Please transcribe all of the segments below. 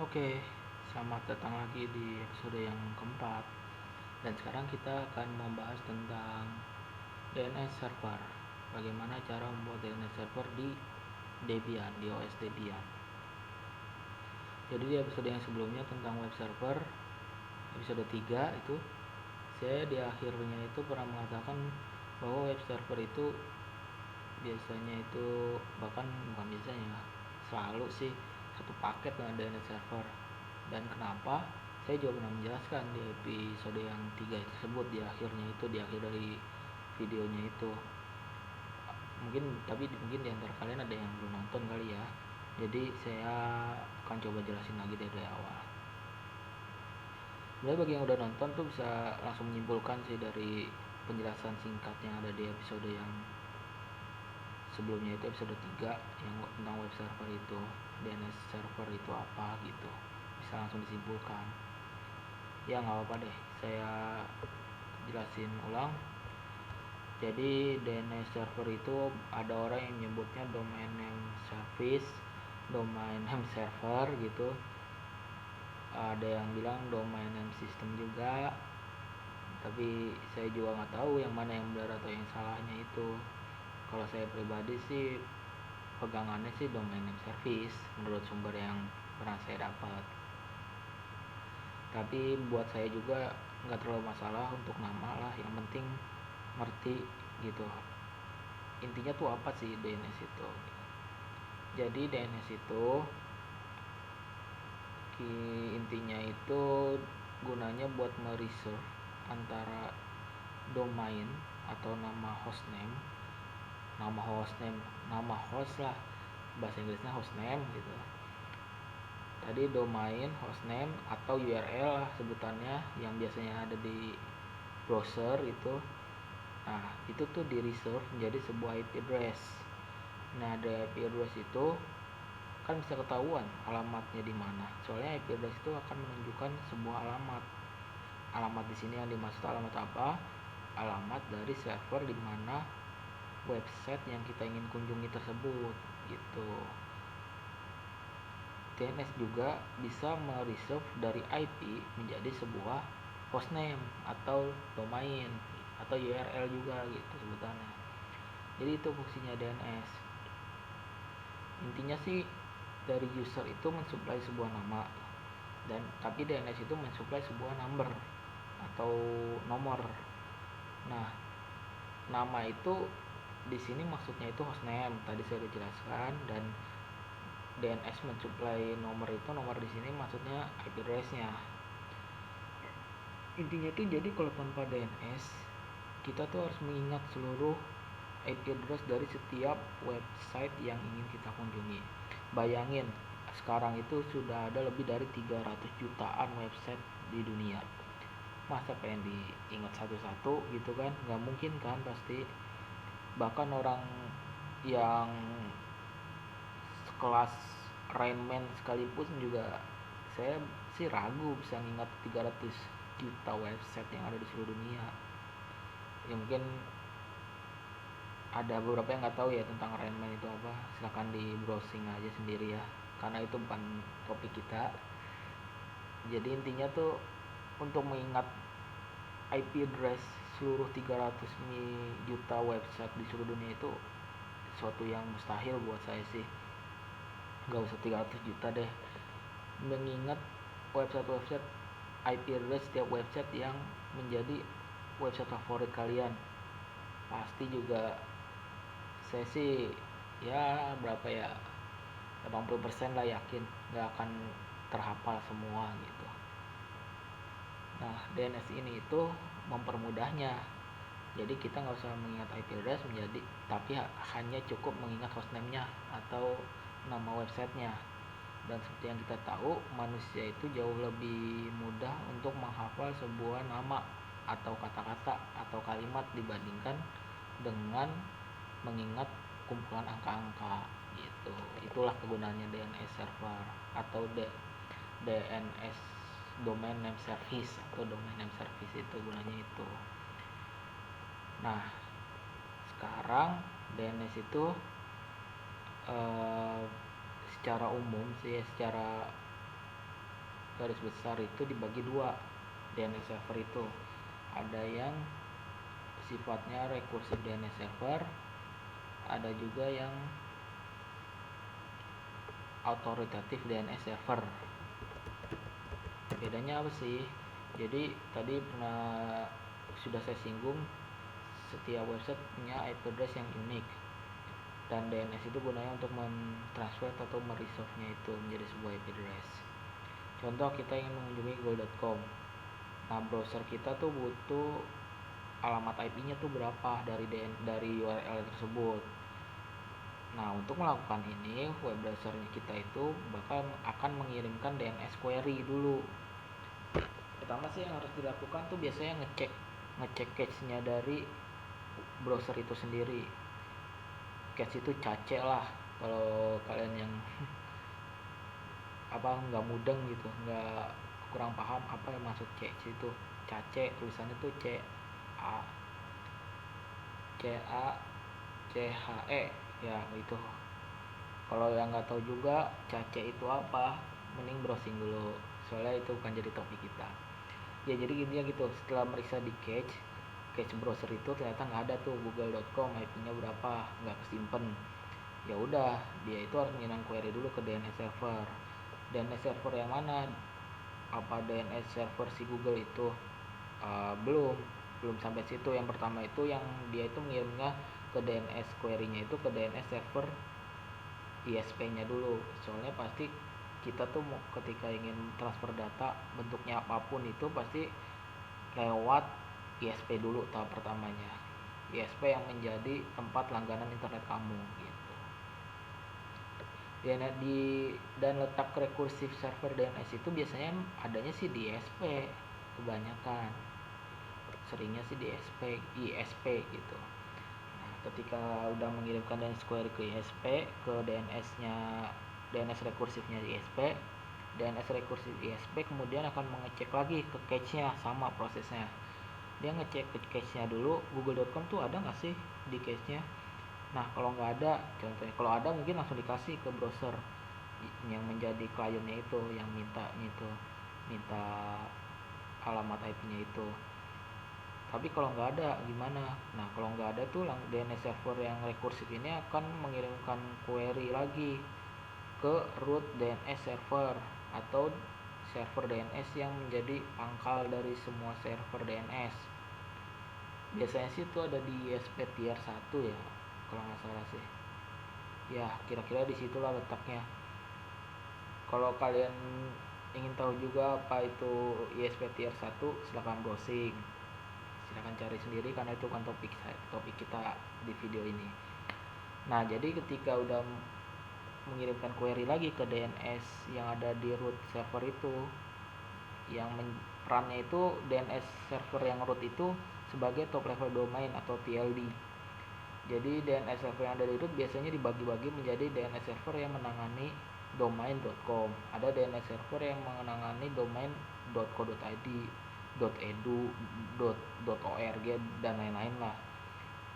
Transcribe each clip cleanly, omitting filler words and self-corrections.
Oke, selamat datang lagi di episode yang keempat. Dan sekarang kita akan membahas tentang DNS server. Bagaimana cara membuat DNS server di Debian, di OS Debian. Jadi di episode yang sebelumnya tentang web server, episode 3 itu, saya di akhirnya itu pernah mengatakan bahwa web server itu biasanya itu, bahkan bukan biasanya, selalu sih satu paket dengan DNS server. Dan kenapa, saya juga pernah menjelaskan di episode yang 3 tersebut, di akhir dari videonya itu. Mungkin di antara kalian ada yang belum nonton kali ya, jadi saya akan coba jelasin lagi dari awal. Sebenarnya bagi yang udah nonton tuh bisa langsung menyimpulkan sih dari penjelasan singkat yang ada di episode yang sebelumnya, itu episode 3 yang tentang web server itu, DNS server itu apa gitu, bisa langsung disimpulkan. Ya nggak apa-apa deh, saya jelasin ulang. Jadi DNS server itu ada orang yang menyebutnya domain name service, domain name server gitu. Ada yang bilang domain name system juga, tapi saya juga nggak tahu yang mana yang benar atau yang salahnya itu. Kalau saya pribadi sih pegangannya sih domain name service menurut sumber yang pernah saya dapat. Tapi buat saya juga nggak terlalu masalah untuk nama lah, yang penting ngerti gitu. Intinya tuh apa sih DNS itu? Jadi DNS itu intinya itu gunanya buat mereserve antara domain atau nama host lah, bahasa Inggrisnya hostname gitu. Tadi domain, hostname atau URL lah sebutannya, yang biasanya ada di browser itu. Nah, itu tuh di reserve menjadi sebuah IP address. Nah, dari IP address itu kan bisa ketahuan alamatnya di mana. Soalnya IP address itu akan menunjukkan sebuah alamat. Alamat di sini yang dimaksud alamat apa? Alamat dari server di mana website yang kita ingin kunjungi tersebut gitu. DNS juga bisa mereserve dari IP menjadi sebuah hostname atau domain atau URL juga gitu sebutannya. Jadi itu fungsinya DNS. Intinya sih dari user itu mensuplai sebuah nama, dan tapi DNS itu mensuplai sebuah number atau nomor. Nah, nama itu di sini maksudnya itu hostname, tadi saya udah jelaskan, dan DNS mensuplai nomor itu, nomor di sini maksudnya IP address-nya. Intinya itu jadi kalau tanpa DNS kita tuh harus mengingat seluruh IP address dari setiap website yang ingin kita kunjungi. Bayangin, sekarang itu sudah ada lebih dari 300 jutaan website di dunia. Masa pengen diingat satu-satu gitu kan? Gak mungkin kan pasti. Bahkan orang yang sekelas Rain Man sekalipun juga saya sih ragu bisa ngingat 300 juta website yang ada di seluruh dunia. Ya mungkin ada beberapa yang nggak tahu ya tentang Rain Man itu apa, silahkan di browsing aja sendiri ya, karena itu bukan topik kita. Jadi intinya tuh untuk mengingat IP address seluruh 300 juta website di seluruh dunia itu sesuatu yang mustahil buat saya sih. Gak usah 300 juta deh, mengingat website-website IP address setiap website yang menjadi website favorit kalian. Pasti juga saya sih ya berapa ya, 80% lah yakin gak akan terhafal semua gitu. Nah, DNS ini itu mempermudahnya. Jadi kita nggak usah mengingat IP address tapi hanya cukup mengingat hostname-nya atau nama websitenya. Dan seperti yang kita tahu, manusia itu jauh lebih mudah untuk menghafal sebuah nama atau kata-kata atau kalimat dibandingkan dengan mengingat kumpulan angka-angka gitu. Itulah kegunaannya DNS server atau DNS, domain name service, atau domain name service itu gunanya itu. Nah, sekarang DNS itu secara umum sih, secara garis besar itu dibagi dua. DNS server itu ada yang sifatnya recursive DNS server, ada juga yang authoritative DNS server. Bedanya apa sih? Jadi tadi sudah saya singgung, setiap website punya IP address yang unik, dan DNS itu gunanya untuk mentransfer atau meresolve-nya itu menjadi sebuah IP address. Contoh, kita ingin mengunjungi google.com. Nah, browser kita tuh butuh alamat IP-nya tuh berapa dari URL tersebut. Nah, untuk melakukan ini, web browser kita itu akan mengirimkan DNS query dulu. Pertama sih yang harus dilakukan tuh biasanya ngecek cache-nya dari browser itu sendiri. Cache itu cache lah, kalau kalian yang nggak mudeng gitu, nggak kurang paham apa yang maksud cache itu. Cache tulisannya tuh C A C H E ya itu. Kalau yang nggak tahu juga cache itu apa, mending browsing dulu, soalnya itu bukan jadi topik kita ya. Jadi intinya gitu, setelah meriksa di cache browser itu ternyata nggak ada tuh google.com IP-nya berapa, nggak kesimpan. Ya udah, dia itu harus mengirim query dulu ke DNS server. DNS server yang mana? Apa DNS server si Google itu? Belum sampai situ. Yang pertama itu yang dia itu mengirimnya ke DNS query-nya itu ke DNS server ISP-nya dulu. Soalnya pasti kita tuh ketika ingin transfer data bentuknya apapun itu pasti lewat ISP dulu tahap pertamanya. ISP yang menjadi tempat langganan internet kamu gitu. Dan letak recursive server DNS itu biasanya adanya sih di ISP, kebanyakan seringnya sih di ISP gitu. Nah, ketika udah mengirimkan DNS query ke ISP, ke DNS rekursifnya di ISP, DNS rekursif ISP kemudian akan mengecek lagi ke cache-nya, sama prosesnya. Dia ngecek ke cache-nya dulu, google.com tuh ada nggak sih di cache-nya. Nah, kalau nggak ada, contohnya kalau ada mungkin langsung dikasih ke browser yang menjadi kliennya itu, yang minta alamat IP-nya itu. Tapi kalau nggak ada gimana? Nah, kalau nggak ada tuh DNS server yang rekursif ini akan mengirimkan query lagi ke root DNS server atau server DNS yang menjadi pangkal dari semua server DNS. Biasanya sih itu ada di ISP tier 1 ya, kalau nggak salah sih. Ya, kira-kira disitulah letaknya. Kalau kalian ingin tahu juga apa itu ISP tier 1, silahkan browsing. Silahkan cari sendiri karena itu kan topik kita di video ini. Nah, jadi ketika udah mengirimkan query lagi ke DNS yang ada di root server itu, yang perannya itu DNS server yang root itu sebagai top level domain atau TLD. Jadi DNS server yang ada di root biasanya dibagi-bagi menjadi DNS server yang menangani domain.com, ada DNS server yang menangani domain.co.id, .edu, .org dan lain-lain lah.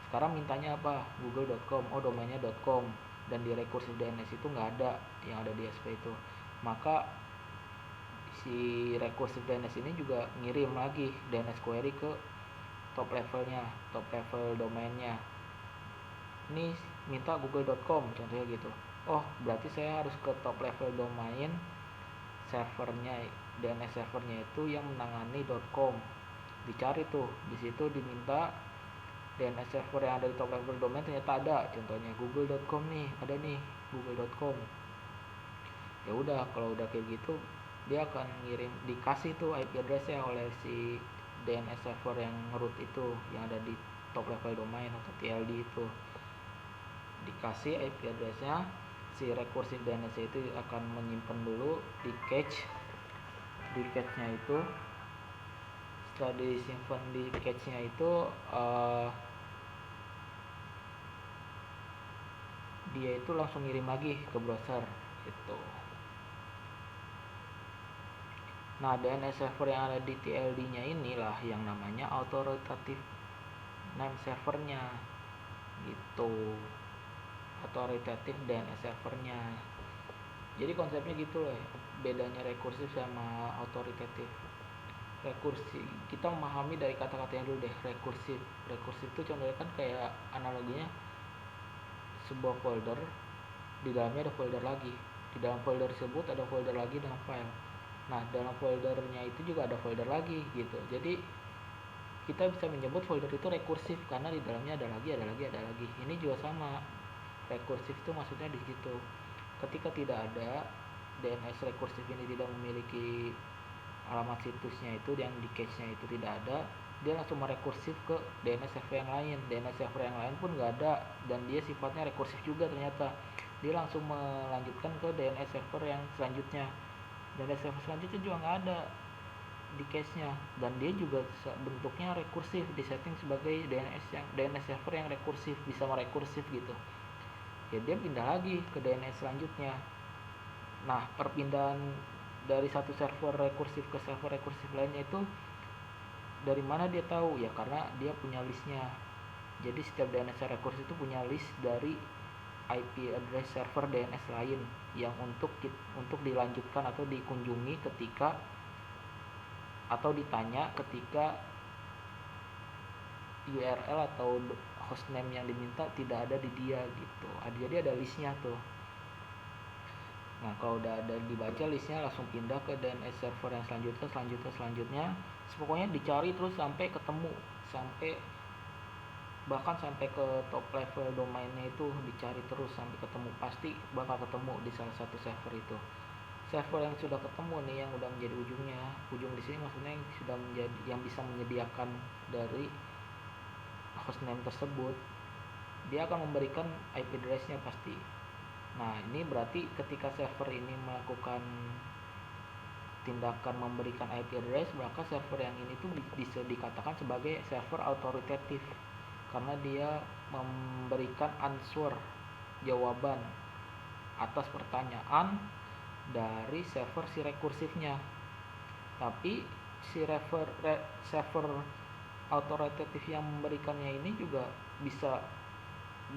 Sekarang mintanya apa? google.com, domainnya .com, dan di recursive DNS itu nggak ada yang ada di ISP itu. Maka si recursive DNS ini juga ngirim lagi DNS query ke top level domainnya. Ini minta google.com contohnya gitu. Oh, berarti saya harus ke top level domain servernya, DNS servernya itu yang menangani .com. Dicari tuh, di situ diminta DNS server yang ada di top level domain, ternyata ada, contohnya google.com nih, ada nih google.com. Ya udah, kalau udah kayak gitu dia akan dikasih tuh IP address-nya oleh si DNS server yang root itu, yang ada di top level domain atau TLD itu. Dikasih IP address-nya, si recursive DNS itu akan menyimpan dulu di cache-nya itu. Setelah disimpan di cache-nya itu, dia itu langsung ngirim lagi ke browser gitu. Nah, DNS server yang ada di TLD-nya inilah yang namanya authoritative name servernya gitu. Authoritative DNS servernya. Jadi konsepnya gitu loh, bedanya rekursif sama autoritatif. Rekursi, kita memahami dari kata-katanya dulu deh. Rekursif itu contohnya kan kayak analoginya sebuah folder, di dalamnya ada folder lagi, di dalam folder tersebut ada folder lagi dengan file. Nah, dalam foldernya itu juga ada folder lagi gitu. Jadi kita bisa menyebut folder itu rekursif karena di dalamnya ada lagi, ada lagi, ada lagi. Ini juga sama. Rekursif itu maksudnya di situ. Ketika tidak ada DNS rekursif ini tidak memiliki alamat situsnya itu, yang di cache-nya itu tidak ada, dia langsung merekursif ke DNS server yang lain. DNS server yang lain pun nggak ada dan dia sifatnya rekursif juga ternyata. Dia langsung melanjutkan ke DNS server yang selanjutnya. DNS server selanjutnya juga nggak ada di cache-nya dan dia juga bentuknya rekursif, disetting sebagai DNS server yang rekursif, bisa merekursif gitu. Ya dia pindah lagi ke DNS selanjutnya. Nah, perpindahan dari satu server rekursif ke server rekursif lainnya itu dari mana dia tahu? Ya karena dia punya listnya. Jadi setiap DNS rekursif itu punya list dari IP address server DNS lain yang untuk dilanjutkan atau dikunjungi ketika atau ditanya ketika URL atau hostname yang diminta tidak ada di dia gitu. Jadi ada listnya tuh. Nah, kalau udah ada dibaca listnya, langsung pindah ke DNS server yang selanjutnya. Pokoknya dicari terus sampai ketemu, bahkan sampai ke top level domainnya itu dicari terus sampai ketemu, pasti bakal ketemu di salah satu server itu. Server yang sudah ketemu nih, yang udah menjadi ujung di sini maksudnya yang sudah menjadi, yang bisa menyediakan dari hostname tersebut, dia akan memberikan IP address-nya pasti. Nah, ini berarti ketika server ini melakukan tindakan memberikan IP address, maka server yang ini tuh bisa dikatakan sebagai server autoritatif karena dia memberikan answer, jawaban atas pertanyaan dari server si rekursifnya. Tapi si server autoritatif yang memberikannya ini juga bisa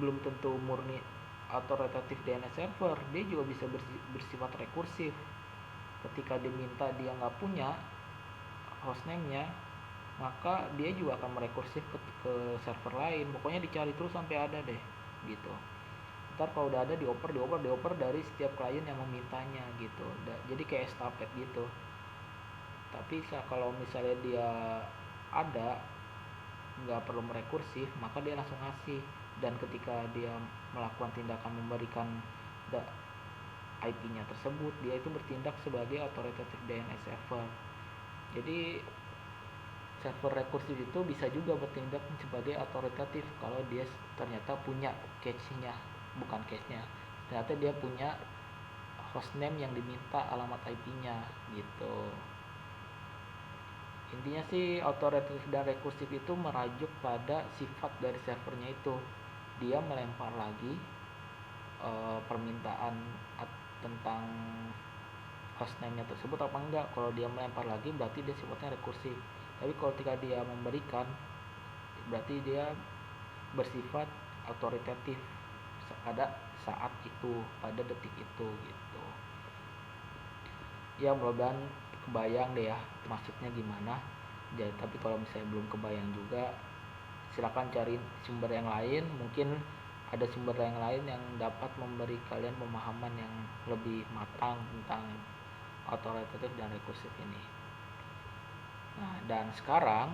belum tentu murni autoritatif DNS server, dia juga bisa bersifat rekursif. Ketika diminta dia nggak punya hostname-nya, maka dia juga akan merekursif ke server lain. Pokoknya dicari terus sampai ada deh gitu. Ntar kalau udah ada dioper dari setiap klien yang memintanya gitu. Jadi kayak estafet gitu. Tapi kalau misalnya dia ada, nggak perlu merekursif, maka dia langsung ngasih. Dan ketika dia melakukan tindakan memberikan IP-nya tersebut, dia itu bertindak sebagai authoritative DNS server. Jadi server rekursif itu bisa juga bertindak sebagai autoritatif kalau dia ternyata punya cache-nya, bukan cache-nya, ternyata dia punya hostname yang diminta alamat IP-nya gitu. Intinya sih autoritatif dan rekursif itu merajuk pada sifat dari servernya itu. Dia melempar lagi permintaan tentang hostname-nya tersebut apa enggak. Kalau dia melempar lagi berarti dia sifatnya rekursif. Tapi kalau ketika dia memberikan, berarti dia bersifat autoritatif pada saat itu, pada detik itu gitu. Ya mudah-mudahan kebayang deh ya maksudnya gimana. Jadi, tapi kalau misalnya belum kebayang juga, silakan cari sumber yang lain. Mungkin ada sumber yang lain yang dapat memberi kalian pemahaman yang lebih matang tentang autoritatif dan rekursif ini. Nah, dan sekarang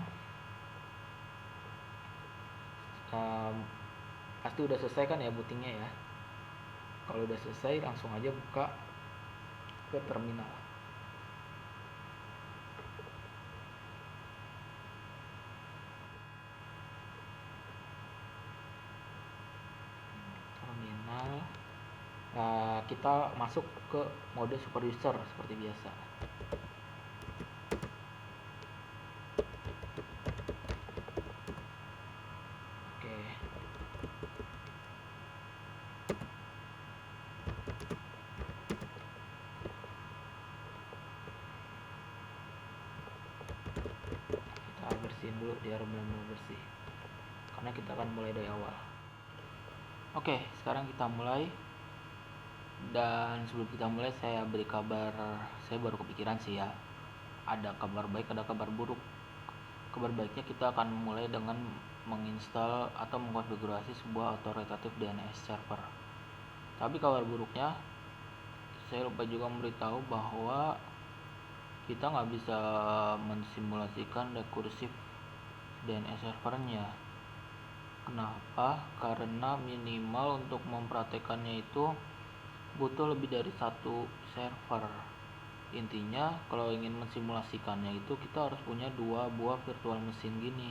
pasti udah selesai kan ya bootingnya ya. Kalau udah selesai langsung aja buka ke terminal. Kita masuk ke mode super user seperti biasa. Oke. Kita bersihin dulu biar benar-benar bersih, karena kita akan mulai dari awal. Oke, sekarang kita mulai. Dan sebelum kita mulai, saya beri kabar. Saya baru kepikiran sih ya, ada kabar baik, ada kabar buruk. Kabar baiknya, kita akan mulai dengan menginstal atau mengkonfigurasi sebuah authoritative DNS server. Tapi kabar buruknya, saya lupa juga memberitahu bahwa kita nggak bisa mensimulasikan rekursif DNS servernya. Kenapa? Karena minimal untuk mempraktekannya itu butuh lebih dari satu server. Intinya kalau ingin mensimulasikannya itu kita harus punya 2 buah virtual mesin gini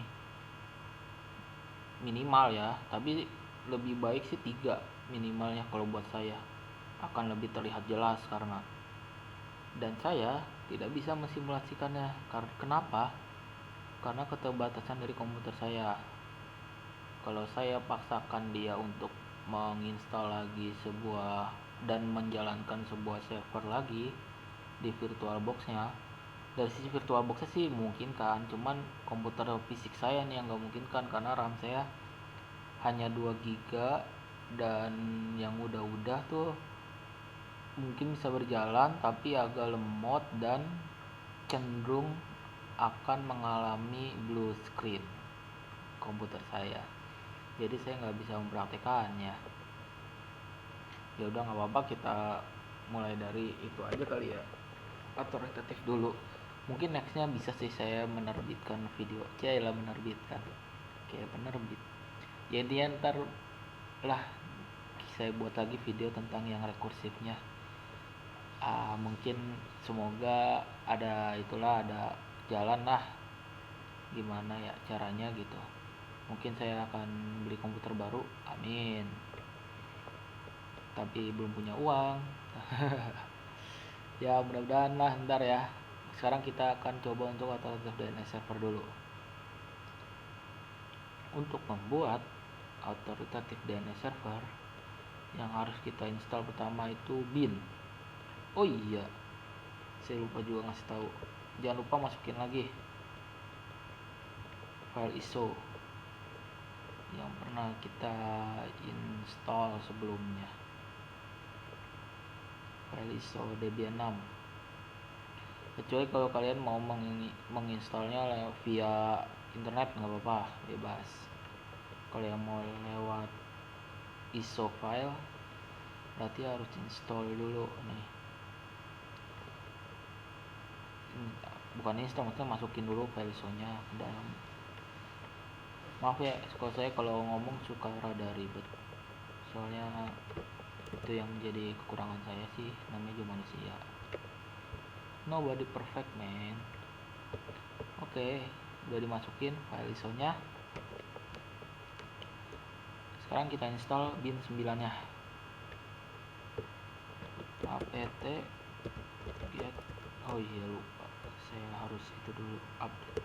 minimal ya, tapi lebih baik sih 3 minimalnya. Kalau buat saya akan lebih terlihat jelas, dan saya tidak bisa mensimulasikannya. Kenapa? Karena keterbatasan dari komputer saya. Kalau saya paksakan dia untuk menginstal lagi sebuah dan menjalankan sebuah server lagi di VirtualBox-nya, dari sisi VirtualBox-nya sih mungkin kan, cuman komputer fisik saya nih yang gak mungkin kan, karena RAM saya hanya 2 GB, dan yang udah tuh mungkin bisa berjalan tapi agak lemot dan cenderung akan mengalami blue screen komputer saya. Jadi saya nggak bisa mempraktekannya. Ya udah, nggak apa-apa, kita mulai dari itu aja kali ya, autoritatif dulu. Mungkin nextnya bisa sih saya menerbitkan video. Cailah menerbitkan kayak penerbit ya, intinya ntar lah saya buat lagi video tentang yang rekursifnya. Mungkin semoga ada jalan lah gimana ya caranya gitu. Mungkin saya akan beli komputer baru, amin, tapi belum punya uang. Ya mudah-mudahan lah ntar ya. Sekarang kita akan coba untuk authoritative DNS server dulu. Untuk membuat authoritative DNS server, yang harus kita install pertama itu bin. Oh iya, saya lupa juga ngasih tahu, jangan lupa masukin lagi file ISO yang pernah kita install sebelumnya, file ISO DB6. Kecuali kalau kalian mau menginstalnya via internet, nggak apa-apa, bebas. Kalau yang mau lewat ISO file, berarti harus install dulu nih. Bukan install, maksudnya masukin dulu file ISO nya ke dalam. Maaf ya kalau ngomong suka rada ribet, soalnya itu yang jadi kekurangan saya sih, namanya juga manusia, nobody perfect man. Oke, udah dimasukin file ISO nya. Sekarang kita install bin 9 nya, apt get. Oh iya, lupa, saya harus itu dulu, update.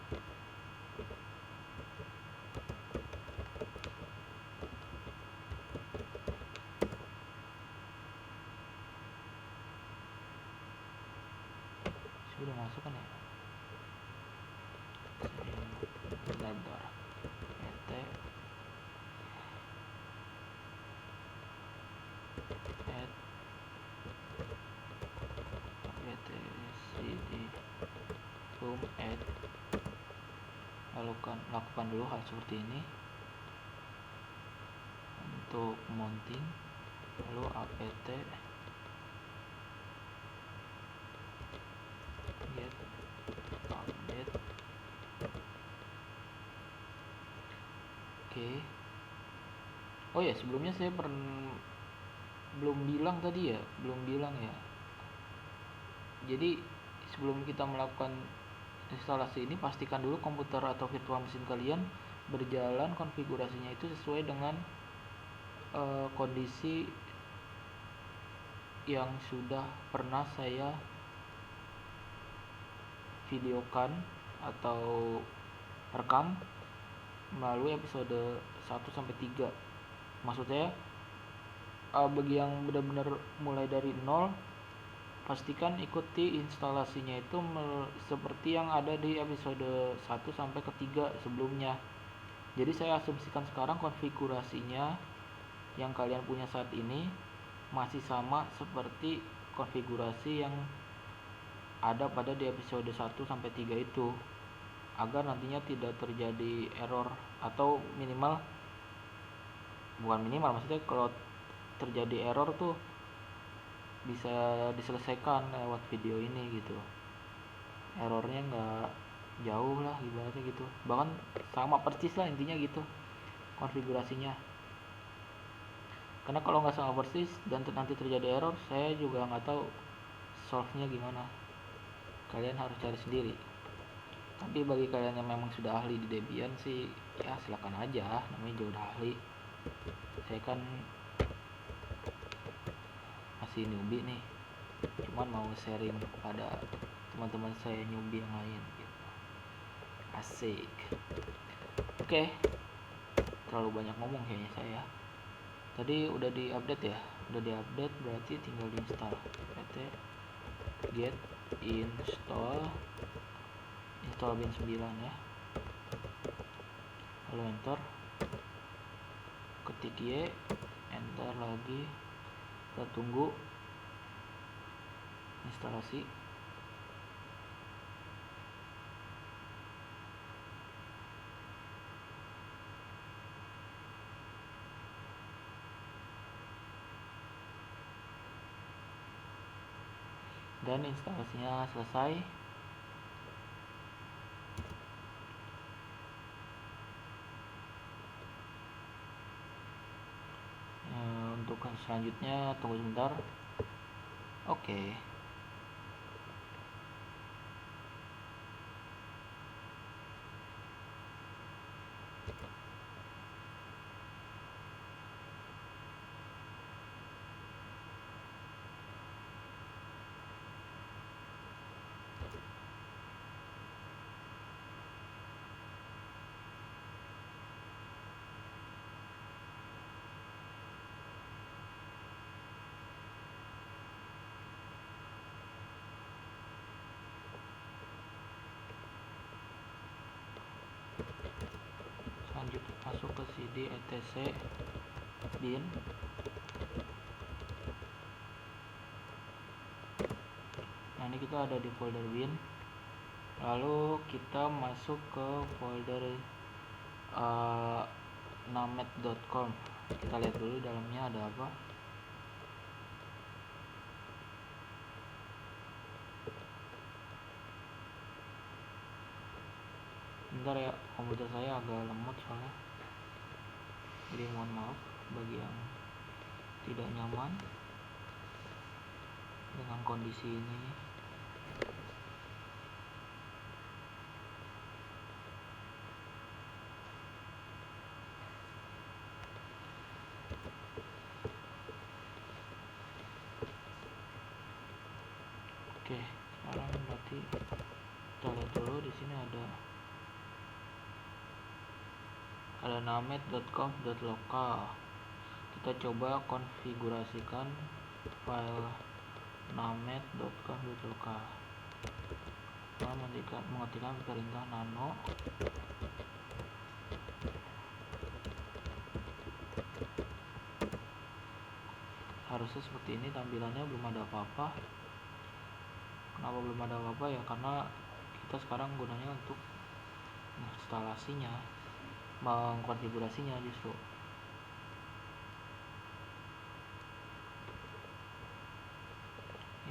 Sudah masuk kan ya? Bentar. Add. Lakukan dulu hal seperti ini untuk mounting, lalu apt get update. Oke. Oh ya, sebelumnya saya belum bilang ya. Jadi sebelum kita melakukan instalasi ini, pastikan dulu komputer atau virtual mesin kalian berjalan konfigurasinya itu sesuai dengan kondisi yang sudah pernah saya videokan atau rekam melalui episode 1-3. Maksudnya bagi yang benar-benar mulai dari nol, pastikan ikuti instalasinya itu seperti yang ada di episode 1-3 sebelumnya. Jadi saya asumsikan sekarang konfigurasinya yang kalian punya saat ini masih sama seperti konfigurasi yang ada pada di episode 1 sampai 3 itu, agar nantinya tidak terjadi error, atau maksudnya kalau terjadi error tuh bisa diselesaikan lewat video ini gitu. Errornya nggak jauh lah ibaratnya gitu, bahkan sama persis lah intinya gitu konfigurasinya. Karena kalau nggak sama persis dan nanti terjadi error, saya juga nggak tahu solve-nya gimana. Kalian harus cari sendiri. Tapi bagi kalian yang memang sudah ahli di Debian sih, ya silakan aja, namanya juga udah ahli. Saya kan masih newbie nih, cuman mau sharing pada teman-teman saya newbie yang lain gitu. Asik. Oke, terlalu banyak ngomong kayaknya saya. Tadi udah diupdate ya, udah diupdate berarti tinggal diinstal. pt get install bin 9 ya, lalu enter, ketik y, enter lagi, kita tunggu instalasi. Dan instalasinya selesai. Untuk selanjutnya tunggu sebentar. Oke. Lanjut masuk ke cd etc bin. Nah ini kita ada di folder bin, lalu kita masuk ke folder named.conf. Kita lihat dulu dalamnya ada apa. Bentar ya, komputer saya agak lemot soalnya, jadi mohon maaf bagi yang tidak nyaman dengan kondisi ini. Oke, sekarang berarti kita lihat dulu di sini ada named.conf.local. Kita coba konfigurasikan file named.conf.local. Mengetikkan perintah nano harusnya seperti ini tampilannya. Belum ada apa-apa. Kenapa belum ada apa-apa ya, karena kita sekarang gunanya untuk instalasinya, mengkonfigurasinya justru.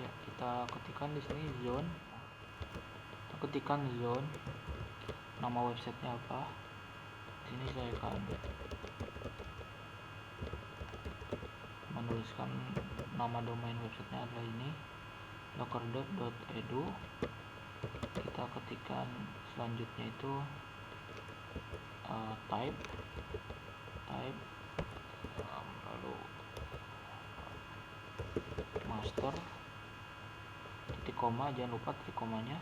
Ya, kita ketikkan di sini zone. Kita ketikkan zone, nama websitenya apa. Di sini saya akan menuliskan nama domain websitenya adalah ini, lockerdep.edu. Kita ketikkan selanjutnya itu type lalu master titik koma, jangan lupa titik komanya.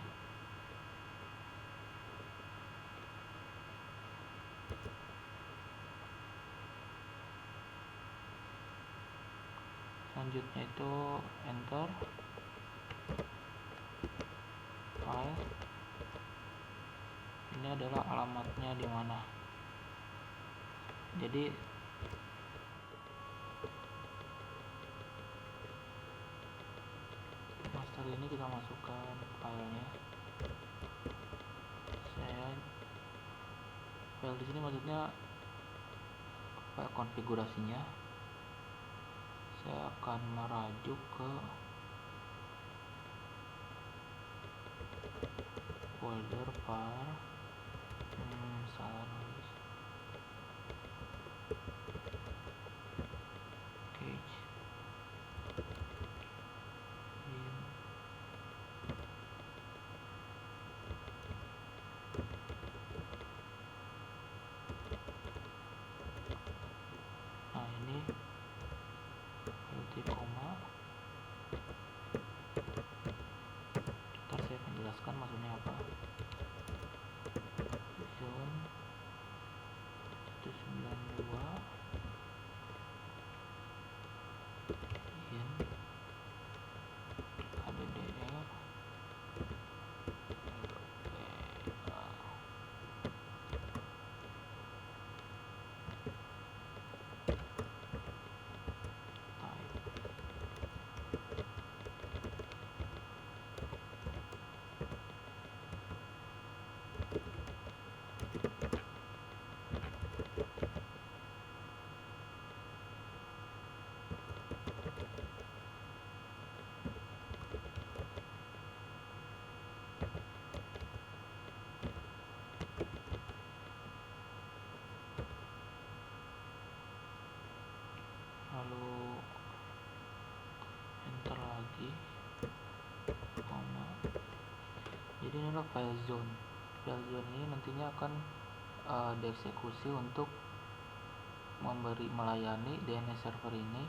Selanjutnya itu enter file. Ini adalah alamatnya di mana. Jadi master ini kita masukkan filenya. File di sini maksudnya file konfigurasinya. Saya akan merajuk ke folder var salah nulis cache bin. Nah ini multi koma, ntar saya akan jelaskan maksudnya apa. Zone 192 in addr lalu enter lagi koma. Jadi ini adalah file zone. File zone ini nantinya akan dieksekusi untuk melayani DNS server ini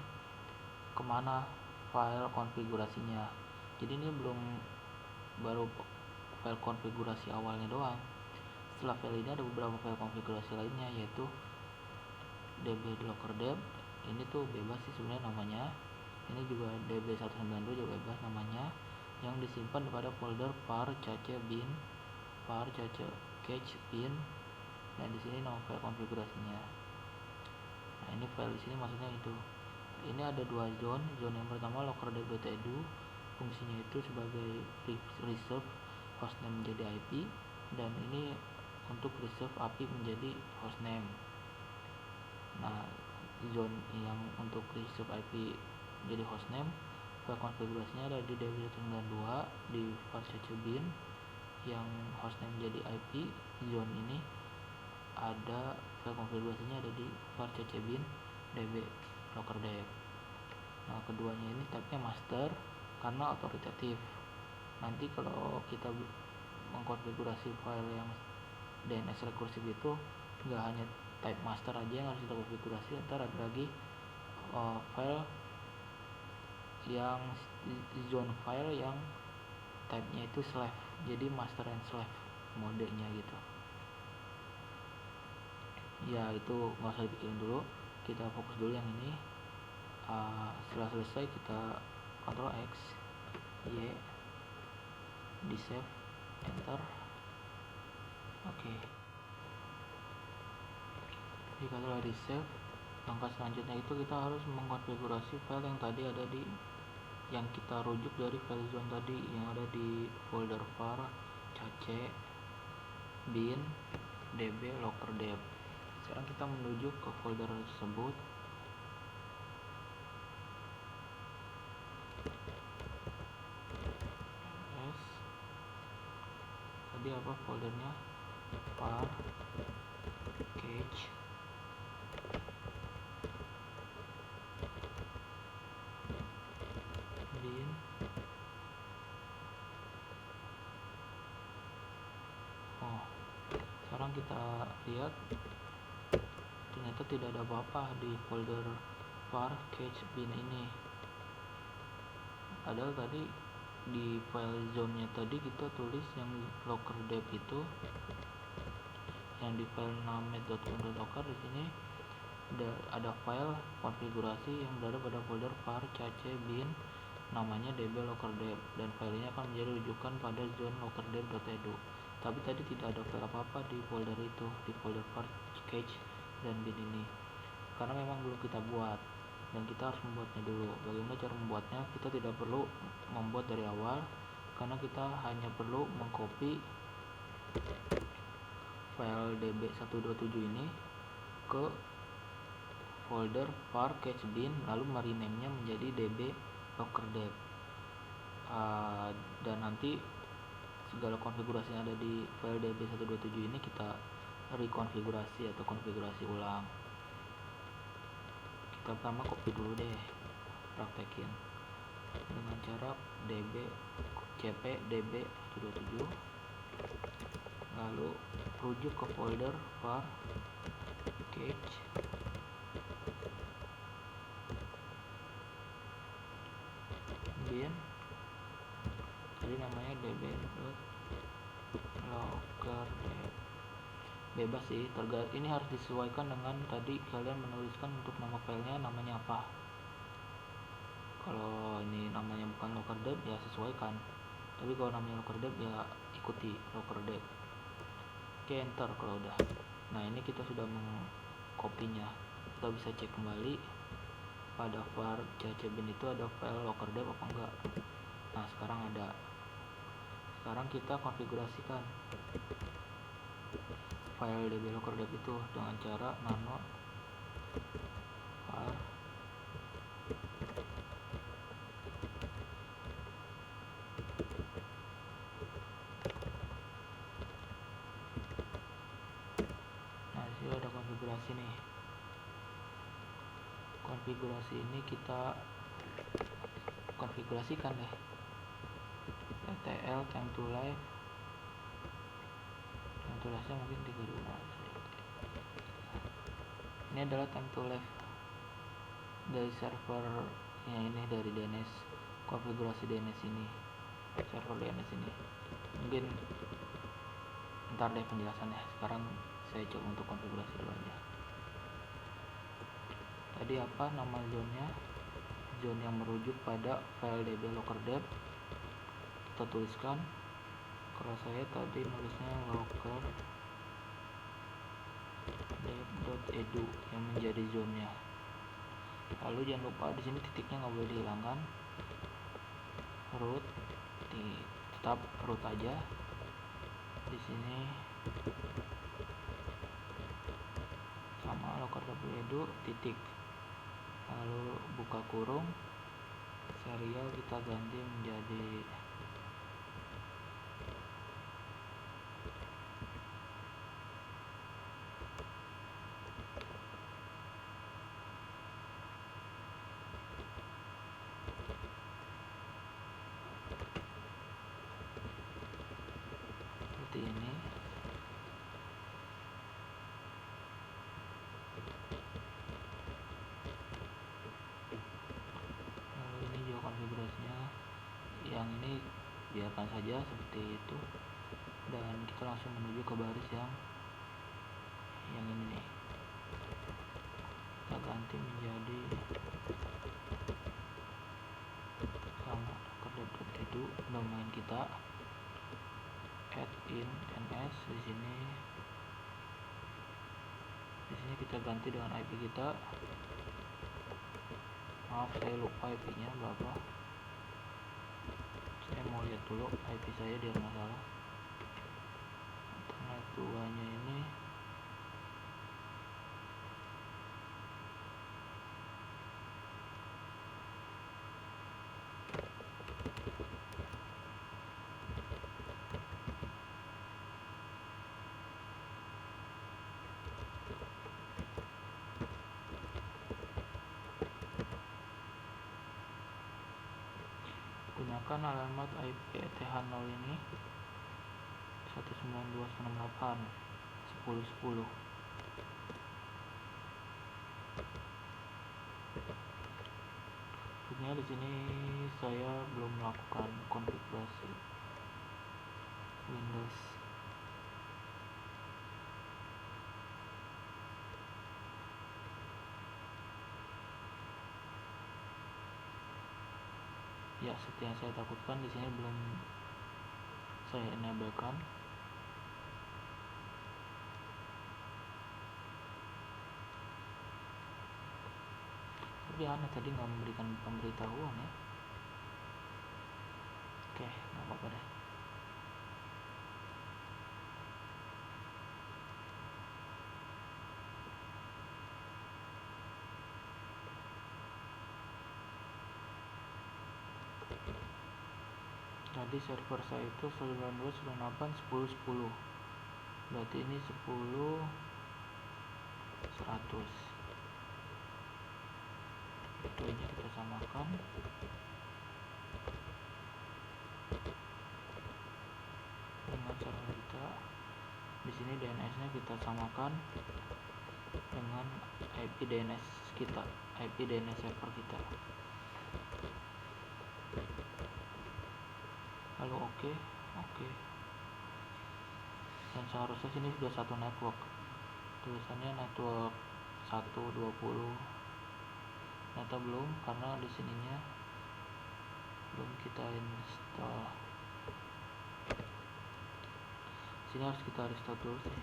kemana file konfigurasinya. Jadi ini baru file konfigurasi awalnya doang. Setelah file ini ada beberapa file konfigurasi lainnya, yaitu db-lockerdeb. Ini tuh bebas sih sebenarnya namanya. Ini juga db192 juga bebas namanya, yang disimpan pada folder var cache bin, var cache bin. Nah di sini nama file konfigurasinya. Nah ini file di sini maksudnya itu. Ini ada dua zone. Zone yang pertama lockerdeb.edu, fungsinya itu sebagai reserve hostname menjadi IP, dan ini untuk reserve API menjadi hostname. Nah zone yang untuk reserve IP jadi hostname, file konfigurasinya ada di db192 di var cache bin yang hostname jadi IP. Zone ini ada file konfigurasinya ada di var cache bin db-lockerdeb. Nah keduanya ini type-nya master karena otoritatif. Nanti kalau kita mengkonfigurasi file yang DNS rekursif itu nggak hanya type master aja yang harus kita konfigurasi, ntar ada lagi file yang zone file yang type-nya itu slave, jadi master and slave modenya gitu. Ya itu nggak usah dipikirin dulu, kita fokus dulu yang ini. Setelah selesai kita Ctrl X Y, di save, enter. Oke. Jika telah di save, langkah selanjutnya itu kita harus mengkonfigurasi file yang tadi ada di, yang kita rujuk dari file zone tadi yang ada di folder var cache bin db-lockerdeb. Sekarang kita menuju ke folder tersebut. Tadi apa foldernya? Var cache bin. Sekarang kita lihat ternyata tidak ada apa-apa di folder var cache bin ini. Padahal tadi di file zone-nya tadi kita tulis yang lockerdeb itu, yang di file name.conf.locker. Di sini ada file konfigurasi yang berada pada folder var cache bin namanya db-lockerdeb, dan filenya akan menjadi rujukan pada zone lockerdeb.edu. Tapi tadi tidak ada file apa-apa di folder itu, di folder var cache dan bin ini, karena memang belum kita buat. dan kita harus membuatnya dulu. Bagaimana cara membuatnya? Kita tidak perlu membuat dari awal karena kita hanya perlu mengcopy file db127 ini ke folder var catch bin, lalu merename-nya menjadi db lockerdeb. Dan nanti segala konfigurasi yang ada di file db127 ini kita rekonfigurasi atau konfigurasi ulang. Kita pertama copy dulu deh, praktekin dengan cara cp db127, lalu rujuk ke folder var catch bin, jadi namanya db.lockerdeb. Bebas sih, ini harus disesuaikan dengan tadi kalian menuliskan untuk nama filenya namanya apa. Kalau ini namanya bukan lockerdeb ya sesuaikan, tapi kalau namanya lockerdeb ya ikuti lockerdeb. Oke, enter kalau udah. Nah, ini kita sudah mengkopinya. Kita bisa cek kembali pada var ccbin itu ada file lockerdeb apa enggak. Nah, sekarang ada. Sekarang kita konfigurasikan file db lockerdeb itu dengan cara nano var ada konfigurasi nih. Konfigurasi ini kita konfigurasikan deh. TTL time to live. Time to live-nya mungkin 32. Ini adalah time to live dari server yang ini, dari DNS, konfigurasi DNS ini, server DNS ini. Mungkin ntar deh penjelasannya. Sekarang saya coba untuk konfigurasi dulu aja. Tadi apa nama zone-nya? Zone yang merujuk pada file db lockerdeb. Kita tuliskan. Kalau saya tadi nulisnya lockerdeb.edu yang menjadi zone-nya. Lalu jangan lupa di sini titiknya nggak boleh dihilangkan. Root, tetap root aja. Di sini sama lockerdeb.edu titik. Lalu buka kurung, serial kita ganti menjadi seperti ini. Lalu ini juga konfigurasinya. Yang ini biarkan saja seperti itu, dan kita langsung menuju ke baris yang ini nih. Kita ganti menjadi sama lockerdeb.edu domain kita, add in ns. Di sini kita ganti dengan IP kita. Maaf, saya lupa IP-nya berapa. Saya mau lihat dulu IP saya biar nggak salah. Internet 2-nya ini gunakan alamat IP ETH0 ini 192.168.10.10. Sebenarnya di sini saya belum melakukan konfigurasi Windows. Ya, seperti yang saya takutkan, di sini belum saya enablekan. tapi aneh tadi nggak memberikan pemberitahuan ya. Oke, nggak apa-apa deh. Jadi server saya itu 92.98.10.10, berarti ini 10.100. Itu ini kita samakan dengan server kita. Di sini DNS-nya kita samakan dengan IP DNS kita, IP DNS server kita. Lalu oke. Dan seharusnya sini sudah satu network. Tulisannya network 120. Ternyata belum, karena di sininya belum kita install. Sini harus kita restart dulu sih.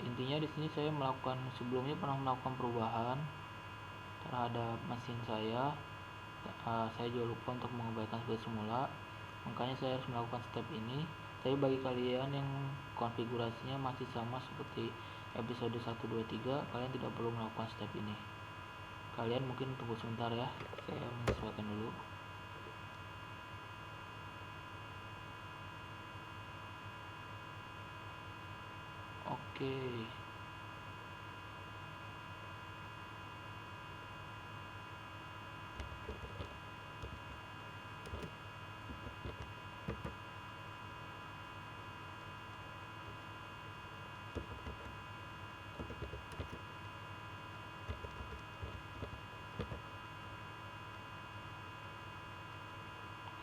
Intinya di sini saya sebelumnya pernah melakukan perubahan terhadap mesin saya. Saya juga lupa untuk mengembalikan seperti semula, makanya saya harus melakukan step ini. Tapi bagi kalian yang konfigurasinya masih sama seperti episode 1, 2, 3, kalian tidak perlu melakukan step ini. Kalian mungkin tunggu sebentar ya, saya menyesuaikan dulu. Oke.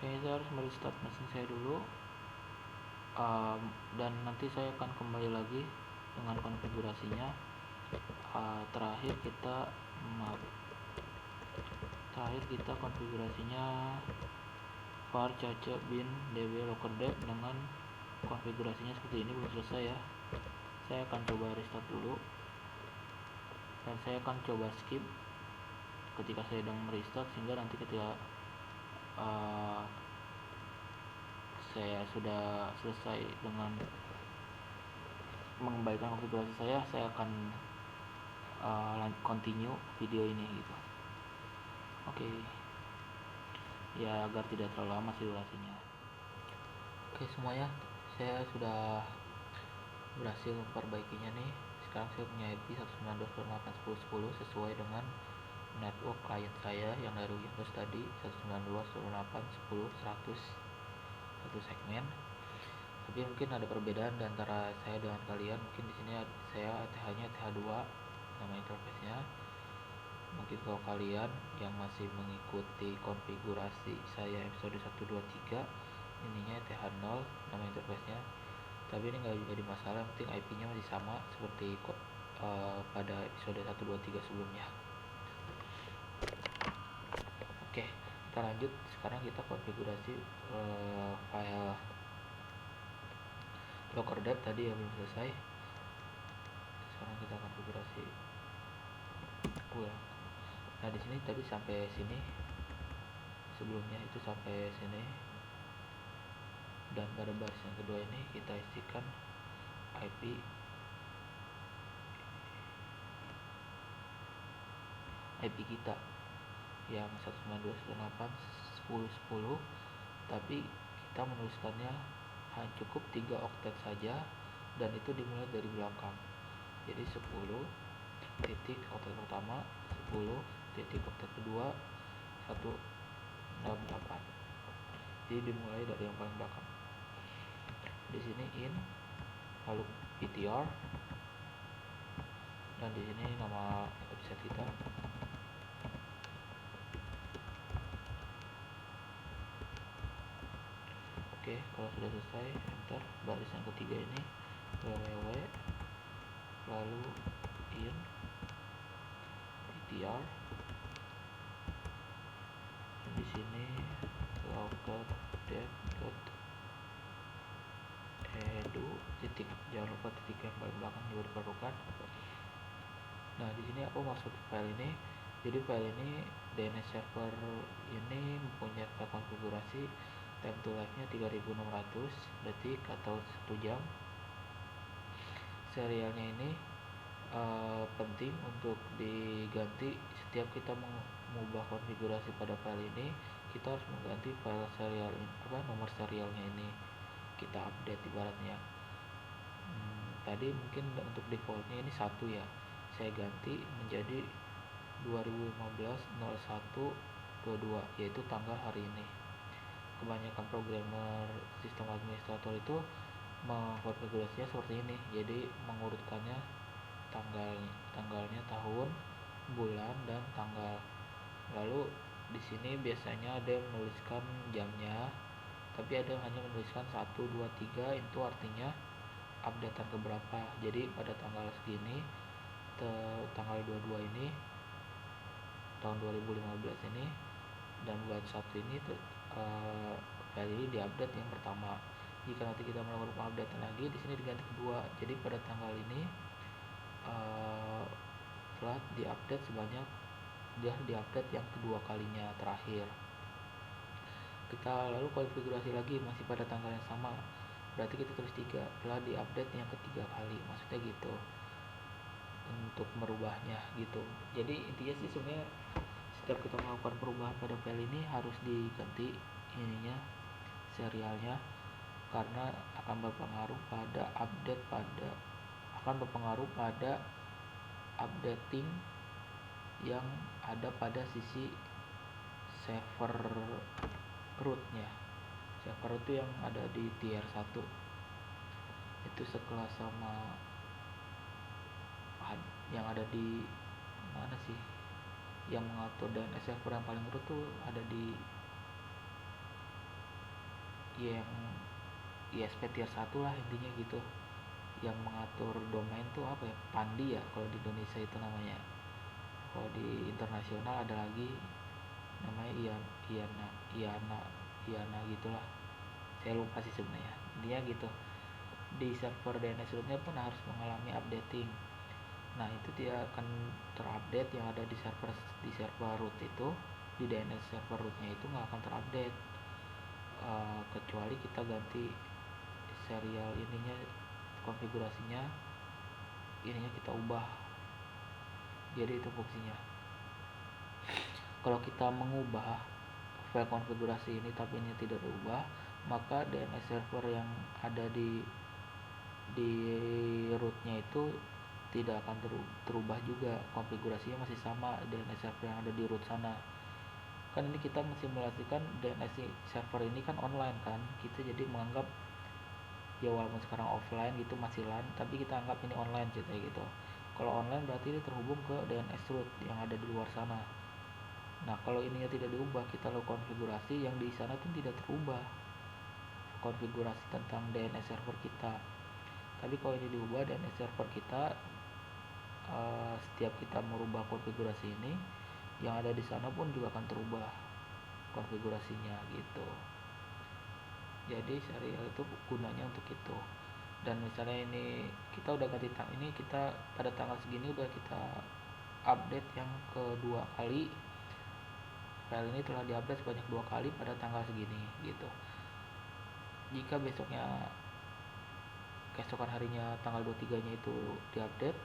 Saya harus merestart mesin saya dulu, dan nanti saya akan kembali lagi dengan konfigurasinya. Terakhir kita konfigurasinya var cache bin db lockerdep dengan konfigurasinya seperti ini, belum selesai ya. Saya akan coba restart dulu, dan saya akan coba skip ketika saya sedang merestart, sehingga nanti ketika saya sudah selesai dengan mengembalikan konfigurasi saya akan continue video ini gitu. Oke. Ya, agar tidak terlalu lama sih durasinya. Oke semuanya, saya sudah berhasil memperbaikinya nih. Sekarang saya punya IP 192.168.10.10 sesuai dengan network klien saya yang dari Windows tadi, 192.168.10.100, satu segmen. Tapi mungkin ada perbedaan di antara saya dengan kalian. Mungkin di sini saya TH-nya TH2 nama interface-nya. Mungkin kalau kalian yang masih mengikuti konfigurasi saya episode 1, 2, 3, ininya TH0 nama interface-nya. Tapi ini nggak jadi masalah, yang penting IP-nya masih sama seperti pada episode 1, 2, 3 sebelumnya. Oke, kita lanjut. Sekarang kita konfigurasi file lockerdep tadi yang belum selesai. Sekarang kita konfigurasi ulang. Nah di sini tadi sampai sini, sebelumnya itu sampai sini, dan pada baris yang kedua ini kita isikan IP kita yang 192.168.10.10, tapi kita menuliskannya hanya cukup 3 oktet saja, dan itu dimulai dari belakang. Jadi 10 titik oktet pertama, 10 titik oktet kedua, 168. Jadi dimulai dari yang paling belakang. Di sini in, lalu ptr, dan di sini nama website kita. Oke, kalau sudah selesai enter baris yang ketiga ini www lalu in ptr, dan di sini local date edu titik, jangan lupa titik yang paling belakang juga diperlukan. Nah di sini aku maksud file ini, jadi file ini DNS server ini mempunyai file konfigurasi time to live nya 3600 detik atau 1 jam. Serialnya ini penting untuk diganti setiap kita mengubah konfigurasi pada file ini. Kita harus mengganti file serial nomor serialnya ini kita update ibaratnya. Tadi mungkin untuk defaultnya ini 1 ya, saya ganti menjadi 2015-01-22, yaitu tanggal hari ini. Kebanyakan programmer sistem administrator itu mengkonfigurasinya seperti ini, jadi mengurutkannya tanggalnya, tahun, bulan, dan tanggal. Lalu di sini biasanya ada yang menuliskan jamnya, tapi ada yang hanya menuliskan 1, 2, 3, itu artinya updatean keberapa. Jadi pada tanggal segini, tanggal 22 ini tahun 2015 ini, dan bulan 1 ini file ini diupdate yang pertama. Jika nanti kita melakukan updatean lagi, di sini diganti kedua. Jadi pada tanggal ini telah diupdate yang kedua kalinya terakhir. Kita lalu konfigurasi lagi masih pada tanggal yang sama, berarti kita tulis 3, telah diupdate yang ketiga kali, maksudnya gitu untuk merubahnya gitu. Jadi intinya sih sebenarnya setiap kita melakukan perubahan pada file ini harus diganti ininya, serialnya, karena akan berpengaruh pada updating yang ada pada sisi server rootnya. Server itu yang ada di tier 1 itu sekelas sama yang ada di mana sih, yang mengatur DNS server yang paling root tuh ada di yang ISP tier 1 lah intinya gitu. Yang mengatur domain tuh apa ya, Pandi ya kalau di Indonesia itu namanya. Kalau di internasional ada lagi namanya Iana gitulah, saya lupa sih sebenarnya. Dia gitu, di server DNS rootnya pun harus mengalami updating. Nah itu dia akan terupdate yang ada di server root itu, di DNS server rootnya itu nggak akan terupdate kecuali kita ganti serial ininya, konfigurasinya ininya kita ubah. Jadi itu fungsinya. Kalau kita mengubah file konfigurasi ini tapi ini tidak diubah, maka DNS server yang ada di rootnya itu tidak akan terubah juga, konfigurasinya masih sama DNS server yang ada di root sana. Kan ini kita mensimulasikan DNS server ini kan online kan, kita jadi menganggap ya walaupun sekarang offline gitu masih LAN, tapi kita anggap ini online ceritanya gitu. Kalau online berarti ini terhubung ke DNS root yang ada di luar sana. Nah kalau ininya tidak diubah, kita lakukan konfigurasi yang di sana pun tidak terubah konfigurasi tentang DNS server kita. Tapi kalau ini diubah DNS server kita, setiap kita merubah konfigurasi ini, yang ada di sana pun juga akan terubah konfigurasinya gitu. Jadi serial itu gunanya untuk itu. Dan misalnya ini kita udah ganti ini, kita pada tanggal segini udah kita update yang kedua kali, file ini telah diupdate sebanyak 2 kali pada tanggal segini gitu. Jika keesokan harinya tanggal 23 nya itu diupdate,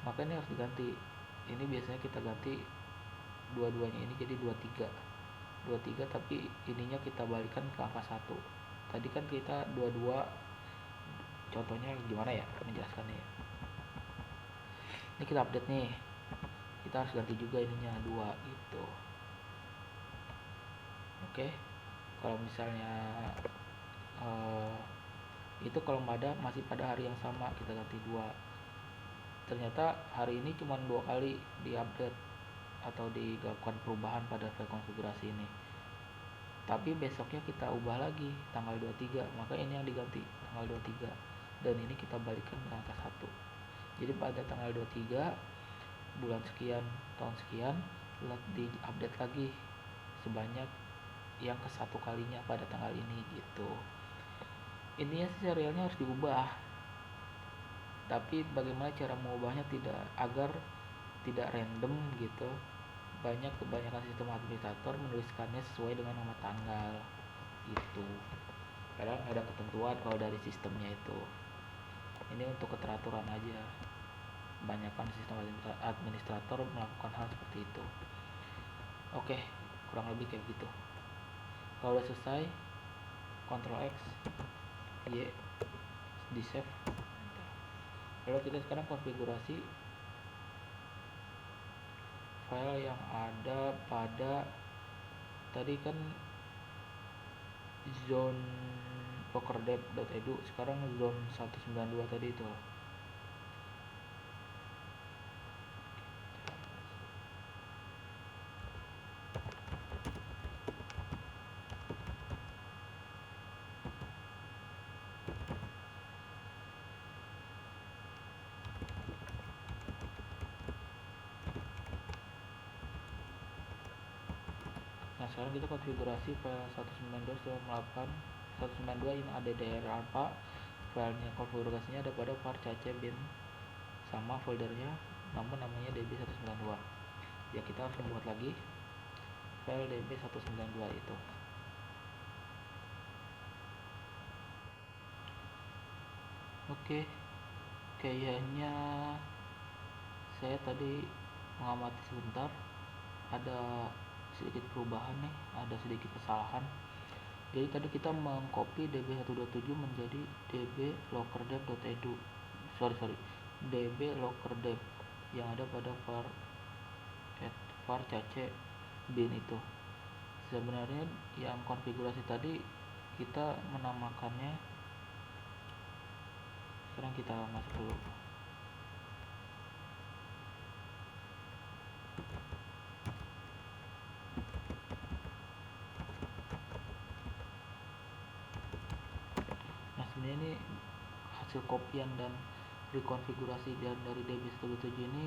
maka ini harus diganti. Ini biasanya kita ganti dua-duanya ini jadi 23 tapi ininya kita balikan ke angka 1. Tadi kan kita 22, contohnya gimana ya menjelaskannya ya. Ini kita update nih, kita harus ganti juga ininya 2 gitu. Oke. Kalau misalnya itu kalau masih pada hari yang sama kita ganti 2. Ternyata hari ini cuma 2 kali diupdate atau dilakukan perubahan pada file konfigurasi ini, tapi besoknya kita ubah lagi tanggal 23, maka ini yang diganti tanggal 23 dan ini kita balikan ke angka 1. Jadi pada tanggal 23 bulan sekian tahun sekian di update lagi sebanyak yang ke satu kalinya pada tanggal ini gitu. Intinya serialnya harus diubah, tapi bagaimana cara mengubahnya tidak agar tidak random gitu. Kebanyakan sistem administrator menuliskannya sesuai dengan nama tanggal gitu, padahal nggak ada ketentuan kalau dari sistemnya itu. Ini untuk keteraturan aja, kebanyakan sistem administrator melakukan hal seperti itu. Oke, kurang lebih kayak gitu. Kalau udah selesai, Ctrl X Y, di save. Lalu kita sekarang konfigurasi file yang ada pada tadi kan zone lockerdep.edu, sekarang zone 192 tadi itu. Nah, sekarang kita konfigurasi file 192 in addr alpha. Filenya konfigurasinya ada pada var cache bin, sama foldernya namun namanya db192. Ya, kita harus membuat lagi file db192 itu. Oke, kayaknya saya tadi mengamati sebentar, ada sedikit perubahan nih, ada sedikit kesalahan. Jadi tadi kita mengcopy db127 menjadi db-lockerdep.edu. Sorry, db-lockerdep yang ada pada var cache bin itu. Sebenarnya yang konfigurasi tadi kita menamakannya, sekarang kita masuk dulu. Nah, sebenarnya ini hasil kopian dan rekonfigurasi dari db127 ini,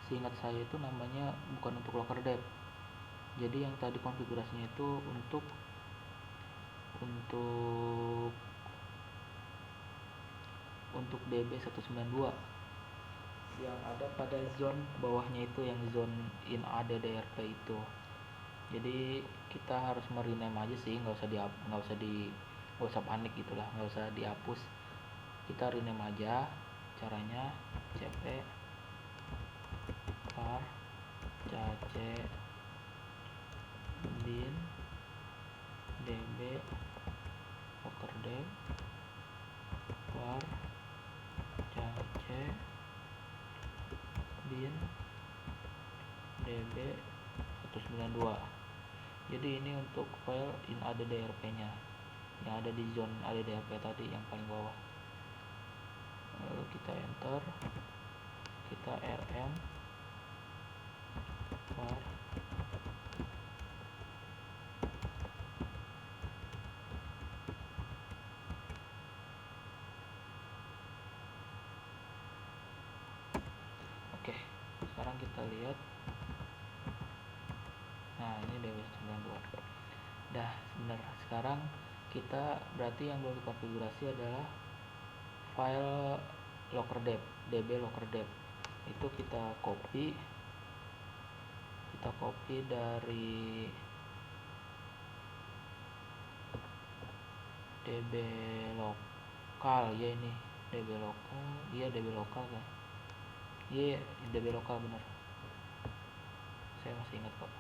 seingat saya itu namanya bukan untuk lockerdep. Jadi yang tadi konfigurasinya itu untuk db192 yang ada pada zone bawahnya itu, yang zone in addrp itu. Jadi kita harus merename aja sih, nggak usah panik gitulah, nggak usah dihapus, kita rename aja. Caranya cp var cache bin db lockerdep var cache bin db192. Jadi ini untuk file in addrp nya yang ada di zone addrp tadi yang paling bawah. Lalu kita enter, kita rm var oke. Sekarang kita lihat, nah ini db192 dah bener. Sekarang kita berarti yang belum dikonfigurasi adalah file lockerdep, db lockerdep itu kita copy dari db lokal ya. Ini db lokal, iya db lokal kan, iya db lokal bener, saya masih ingat kok.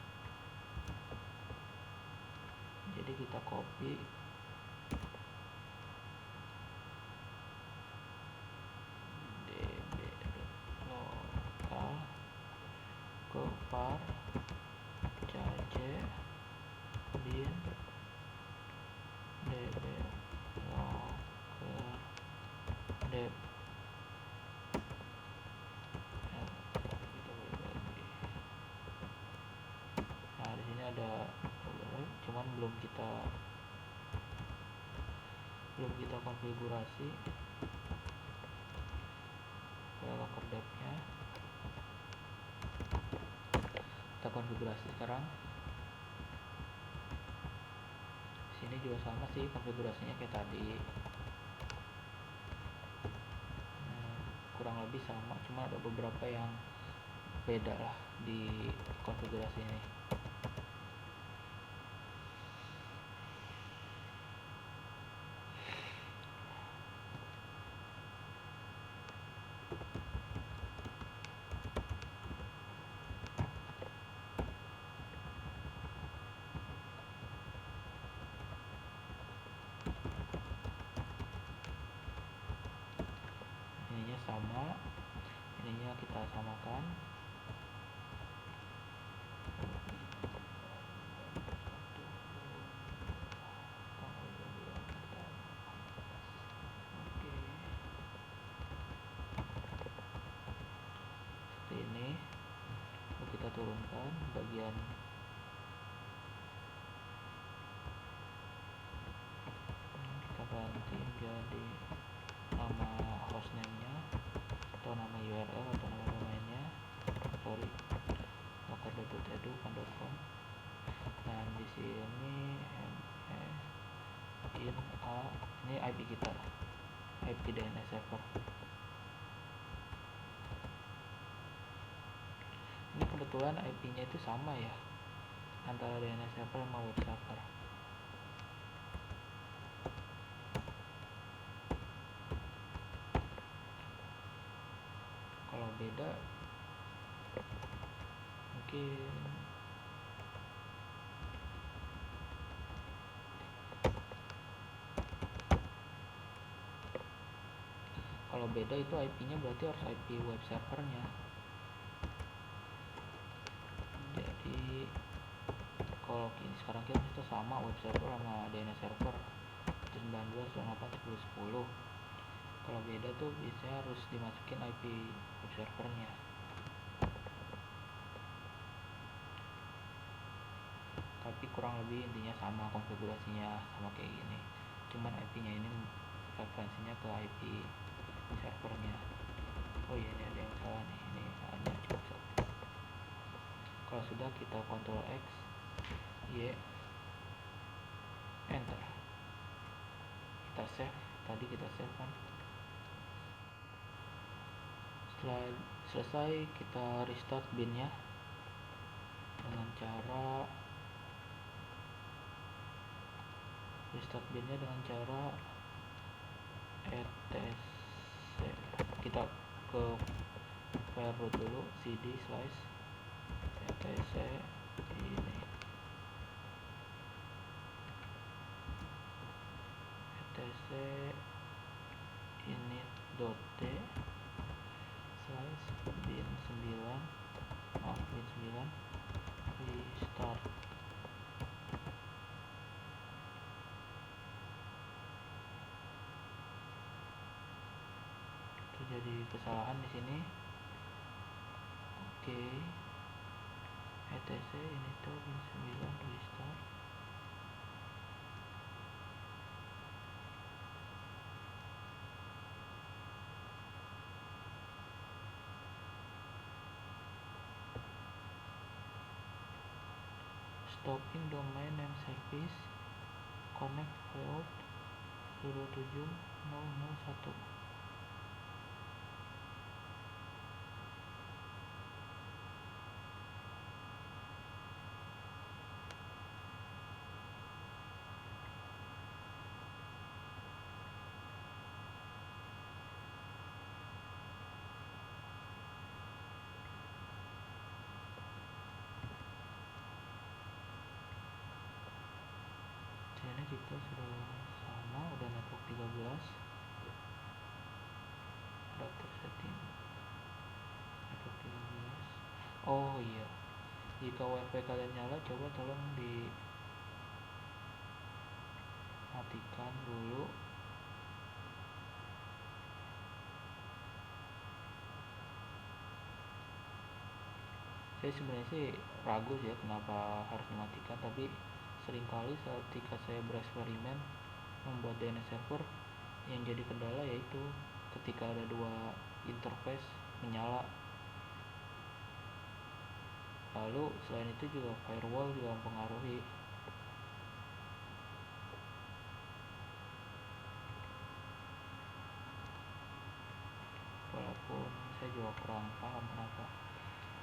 Jadi kita copy db lokal ke var cache bin db lockerdep. Nah, di sini ada cuman belum kita konfigurasi. docker dev nya kita konfigurasi sekarang. Sini juga sama sih konfigurasinya kayak tadi, kurang lebih sama, cuma ada beberapa yang beda lah di konfigurasi ini. Ininya sama, ininya kita samakan. Seperti ini. Lalu kita turunkan bagian kita ganti menjadi nama hostname-nya atau nama URL atau nama domainnya, locker.edu.com. Dan di sini ini IP kita, IP DNS server. Ini kebetulan IP-nya itu sama ya antara DNS server sama web server. Kalau beda mungkin itu IP-nya berarti harus IP web servernya. Jadi kalau sekarang kita sama web server sama DNS server 92.168.10.10. Kalau beda tuh biasanya harus dimasukin IP web servernya. Tapi kurang lebih intinya sama, konfigurasinya sama kayak gini, cuman IP-nya ini referensinya ke IP servernya. Oh iya, ini ada yang salah nih, ini hanya cukup satu. Kalau sudah, kita Ctrl X Y, enter, kita save. Tadi kita save kan. Setelah selesai, kita restart binnya dengan cara etc. Kita ke file root dulu, cd slash etc ini etc init.d slash bin 9 restart. Terjadi kesalahan di sini. Oke. etc init bin 9 restart. Stopping domain name service connect failed 07001. Sini kita sudah sama, udah network 13. Adapter setting network 13. Oh iya, jika wifi kalian nyala, coba tolong dimatikan dulu. Saya sebenarnya sih ragu sih ya kenapa harus dimatikan, tapi seringkali ketika saya bereksperimen membuat DNS server, yang jadi kendala yaitu ketika ada dua interface menyala. Lalu selain itu juga firewall juga mempengaruhi. Walaupun saya juga kurang paham kenapa.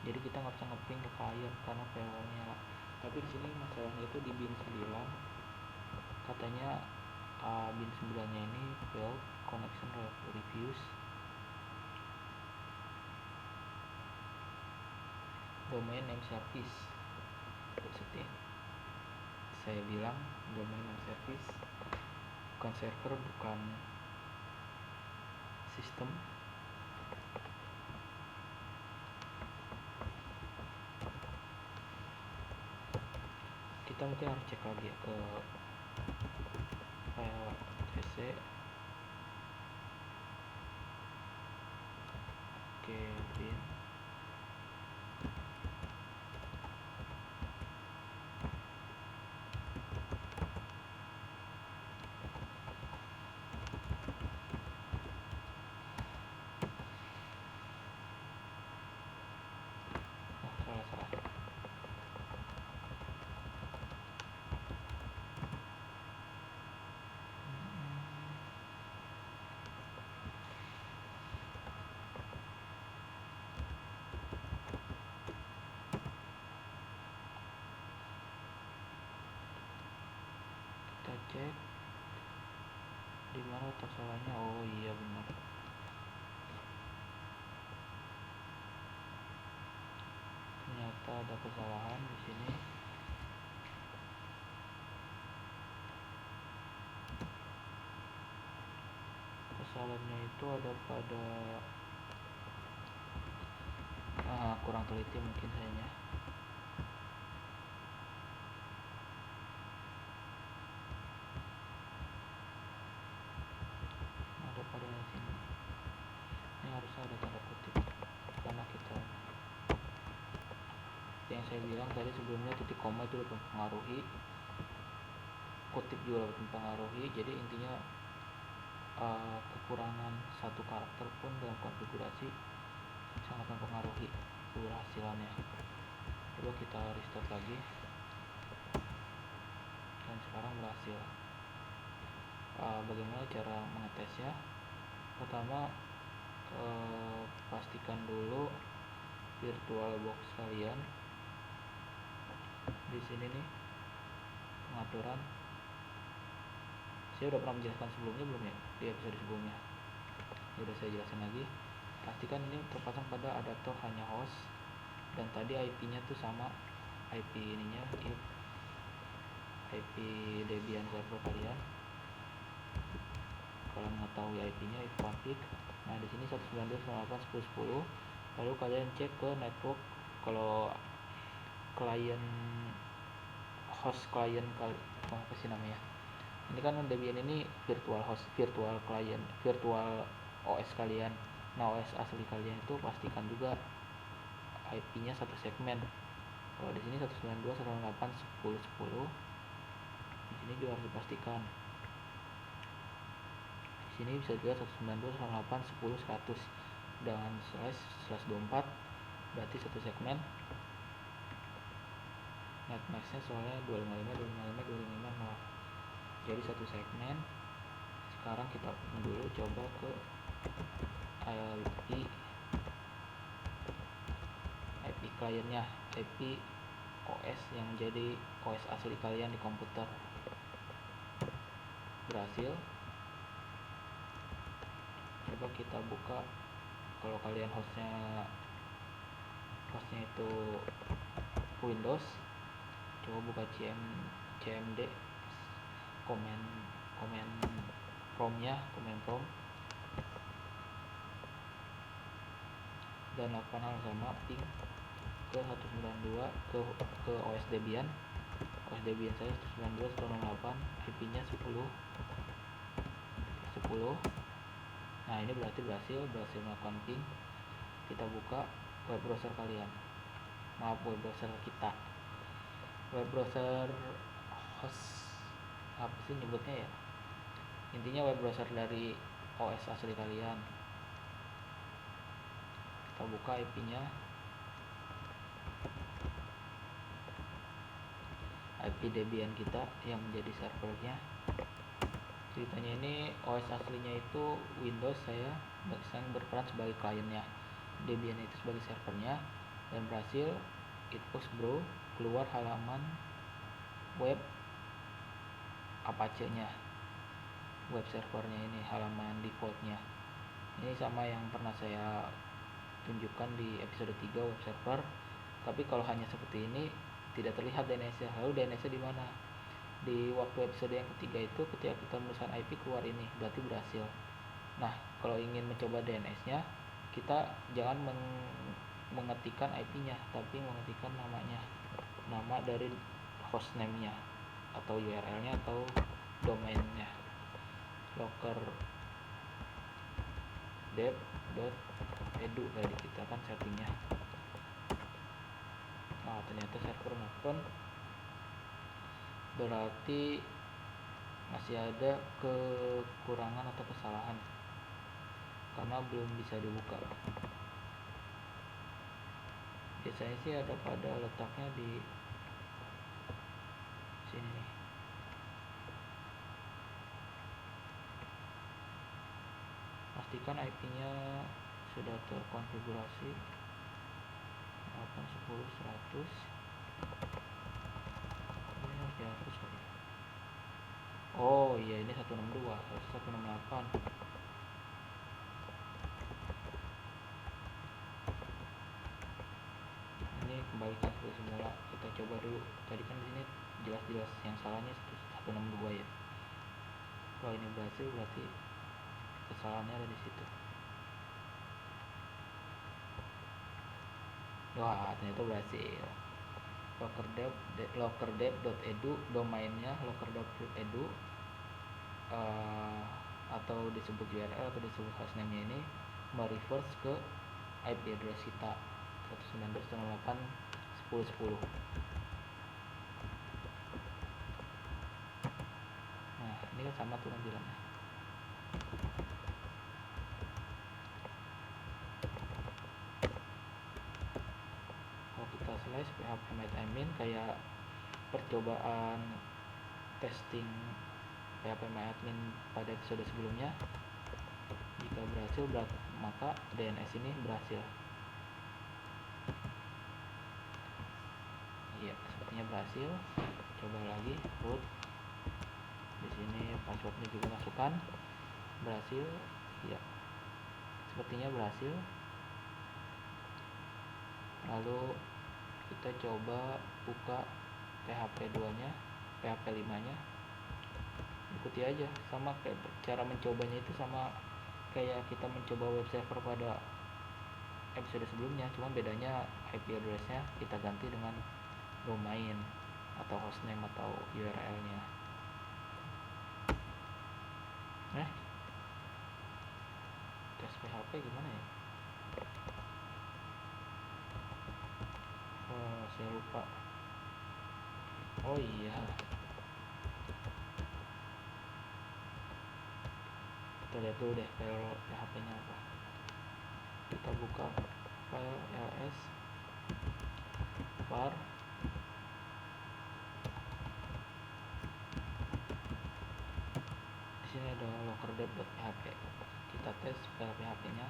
Jadi kita nggak bisa ngeping ke klien karena firewallnya nyala. Tapi di sini masalahnya itu di bin 9 katanya bin 9 nya ini failed connection reviews domain name service. Setting saya bilang domain name service bukan server, bukan sistem. Kita mungkin harus cek lagi ya ke file cc. Oke, bin salah. Kita cek di mana letak salahnya. Oh iya benar, ternyata ada kesalahan di sini. Kesalahannya itu ada pada kurang teliti mungkin sayanya. Ada pada sini. Ini harus ada tanda kutip karena kita yang saya bilang tadi sebelumnya titik koma itu dapat mempengaruhi, kutip juga dapat mempengaruhi. Jadi intinya kekurangan satu karakter pun dalam konfigurasi sangat mempengaruhi keberhasilannya. Coba kita restart lagi dan sekarang berhasil. Bagaimana cara mengetesnya? Pertama, pastikan dulu VirtualBox kalian. Di sini nih pengaturan, saya udah pernah menjelaskan sebelumnya belum ya, di episode sebelumnya. Udah saya jelasin lagi. Pastikan ini terpasang pada adaptor hanya host, dan tadi IP-nya tuh sama IP ininya, IP Debian server kalian. Kalau mengetahui IP-nya, if config. Nah di sini 192.168.10.10. Lalu kalian cek ke network. Kalau klien host klien apa sih namanya? Ini kan Debian ini virtual host, virtual client, virtual OS kalian. Nah OS asli kalian itu pastikan juga IP-nya satu segmen. Kalau di sini 192.168.10.10. Di sini juga harus dipastikan. Di sini bisa dilihat 192.168.10.100 dengan //24, berarti satu segmen. Netmasknya soalnya 255, jadi satu segmen. Sekarang kita dulu coba ke IP kliennya, IP OS yang jadi OS asli kalian di komputer. Berhasil. Coba kita buka. Kalau kalian hostnya itu Windows, coba buka cmd command prompt-nya, command prompt, dan lakukan hal sama, ping ke 192 ke OS Debian. OS Debian saya 192.168, IP-nya 10. Nah ini berarti berhasil melakukan ping. Kita buka web browser kalian, web browser kita, web browser host apa sih nyebutnya ya, intinya web browser dari OS asli kalian. Kita kita buka IP-nya, IP Debian kita yang menjadi servernya. Ceritanya ini OS aslinya itu Windows, saya berperan sebagai kliennya, Debian itu sebagai servernya, dan berhasil Bro keluar halaman web Apache-nya, web servernya ini, halaman defaultnya. Ini sama yang pernah saya tunjukkan di episode 3 web server, tapi kalau hanya seperti ini tidak terlihat DNS-nya. Lalu DNS-nya di mana? Di waktu episode yang ketiga itu ketika kita menuliskan IP keluar ini, berarti berhasil. Nah, kalau ingin mencoba DNS-nya, kita jangan mengetikkan IP-nya, tapi mengetikkan namanya, nama dari hostname-nya atau URL-nya atau domainnya, lockerdeb.edu tadi kita kan settingnya. Nah, ternyata server open, berarti masih ada kekurangan atau kesalahan karena belum bisa dibuka. Biasanya sih ada pada letaknya di sini nih. Pastikan IP-nya sudah terkonfigurasi 8.10.100. Ini harus dihapus kali. Oh iya, ini 162, harus 168. Ini kembalikan seperti semula. Kita coba dulu. Tadi kan di sini jelas-jelas yang salahnya 162 ya. Kalau ini berhasil berarti kesalahannya ada di situ. Wah, ternyata berhasil. lockerdeb.edu, domainnya lockerdeb.edu, atau disebut URL atau disebut hostname-nya ini mereverse ke IP address kita 192.168.10.10. Nah, ini kan sama tuh tampilannya. Kalau kita slash php-admin kayak percobaan testing php-admin pada episode sebelumnya, jika berhasil maka DNS ini berhasil. Iya, sepertinya berhasil. Coba lagi root. Di sini passwordnya juga masukkan. Berhasil. Ya, sepertinya berhasil. Lalu kita coba buka PHP 2 nya, PHP 5 nya. Ikuti aja, sama kayak cara mencobanya itu sama kayak kita mencoba web server pada episode sebelumnya, cuma bedanya IP address-nya kita ganti dengan domain atau hostname atau URL-nya. Tes PHP gimana ya? Oh, saya lupa. Oh iya, kita lihat dulu deh file PHP-nya apa. Kita buka file ls var di sini ada lockerdeb.php. Kita tes file PHP-nya.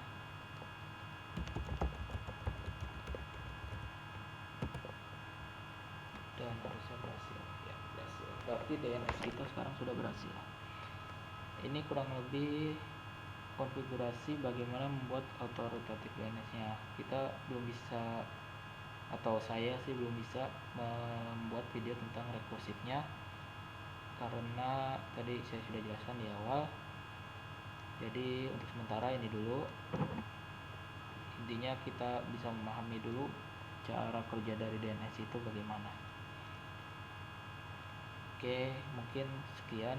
Dan harusnya berhasil. Ya, berhasil. Berarti DNS kita sekarang sudah berhasil. Ini kurang lebih konfigurasi bagaimana membuat authoritative DNS-nya. Kita belum bisa, atau saya sih belum bisa membuat video tentang rekursifnya karena tadi saya sudah jelaskan di awal. Jadi untuk sementara ini dulu, intinya kita bisa memahami dulu cara kerja dari DNS itu bagaimana. Oke, mungkin sekian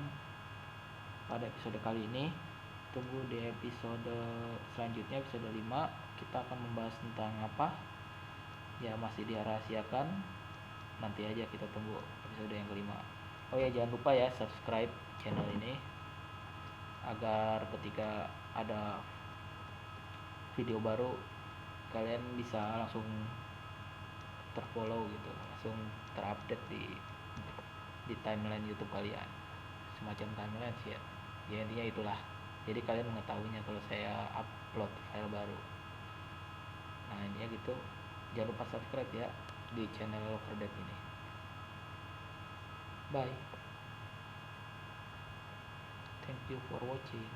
pada episode kali ini. Tunggu di episode selanjutnya, episode 5. Kita akan membahas tentang apa? Ya, masih dirahasiakan. Nanti aja kita tunggu episode yang kelima. Oh ya, jangan lupa ya subscribe channel ini agar ketika ada video baru kalian bisa langsung terfollow gitu, langsung terupdate di timeline YouTube kalian, semacam timeline sih ya. Ya intinya itulah, jadi kalian mengetahuinya kalau saya upload file baru. Nah intinya gitu, jangan lupa subscribe ya di channel Loverdev ini. Bye, thank you for watching.